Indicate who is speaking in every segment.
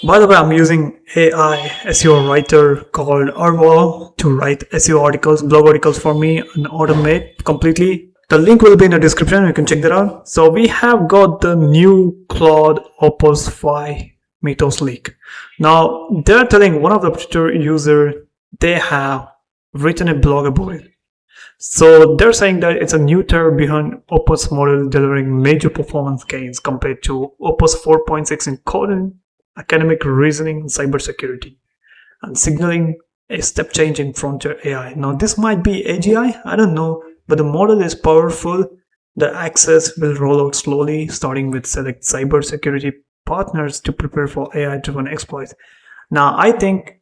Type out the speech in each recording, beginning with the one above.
Speaker 1: By the way, I'm using AI SEO Writer called Arvo to write SEO articles, blog articles for me and automate completely. The link will be in the description. You can check that out. So we have got the new Claude Opus 5 Mythos leak. Now they're telling one of the Twitter user they have written a blog about it. So they're saying that it's a new tier behind Opus model delivering major performance gains compared to Opus 4.6 in coding, academic reasoning, and cybersecurity, and signaling a step change in frontier AI. Now this might be AGI, I don't know, but the model is powerful. The access will roll out slowly, starting with select cybersecurity partners to prepare for AI-driven exploits. Now I think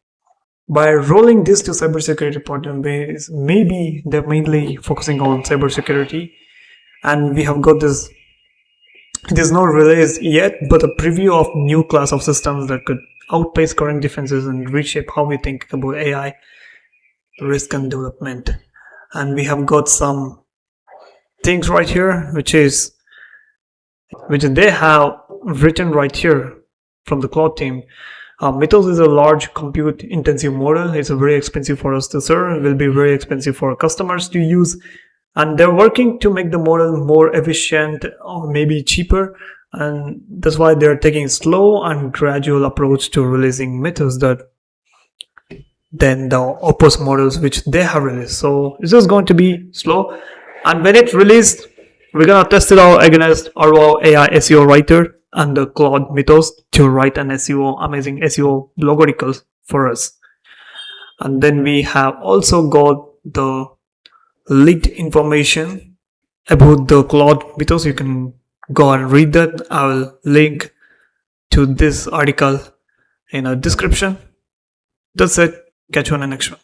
Speaker 1: by rolling this to cybersecurity partner base, maybe they're mainly focusing on cybersecurity, and we have got this. It is not released yet, but a preview of new class of systems that could outpace current defenses and reshape how we think about AI risk and development. And we have got some things right here, which they have written right here from the Claude team. Mythos is a large compute intensive model. It's very expensive for us to serve. It will be very expensive for customers to use, and they're working to make the model more efficient or maybe cheaper, and that's why they're taking slow and gradual approach to releasing Mythos than the Opus models which they have released. So it's just going to be slow, and when it's released, we're gonna test it out against our AI SEO Writer and the Claude Mythos to write an amazing SEO blog articles for us. And then we have also got the leaked information about the Claude Mythos. You can go and read that. I will link to this article in a description. That's it. Catch you on the next one.